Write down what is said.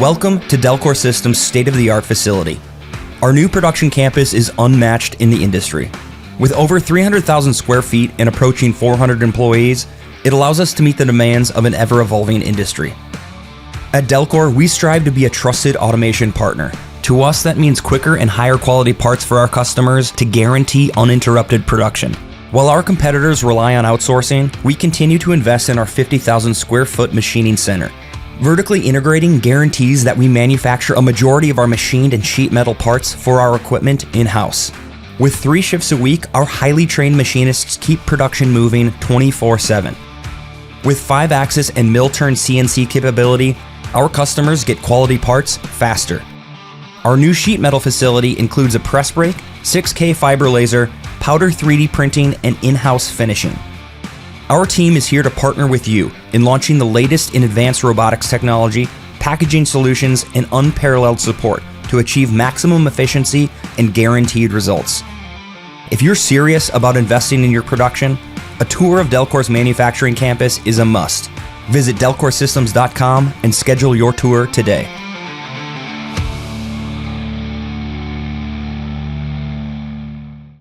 Welcome to Delkor Systems' state-of-the-art facility. Our new production campus is unmatched in the industry. With over 300,000 square feet and approaching 400 employees, it allows us to meet the demands of an ever-evolving industry. At Delkor, we strive to be a trusted automation partner. To us, that means quicker and higher quality parts for our customers to guarantee uninterrupted production. While our competitors rely on outsourcing, we continue to invest in our 50,000 square foot machining center. Vertically integrating guarantees that we manufacture a majority of our machined and sheet metal parts for our equipment in-house. With 3 shifts a week, our highly trained machinists keep production moving 24/7. With 5-axis and mill-turn CNC capability, our customers get quality parts faster. Our new sheet metal facility includes a press brake, 6K fiber laser, powder 3D printing, and in-house finishing. Our team is here to partner with you in launching the latest in advanced robotics technology, packaging solutions, and unparalleled support to achieve maximum efficiency and guaranteed results. If you're serious about investing in your production, a tour of Delkor's manufacturing campus is a must. Visit delkorsystems.com and schedule your tour today.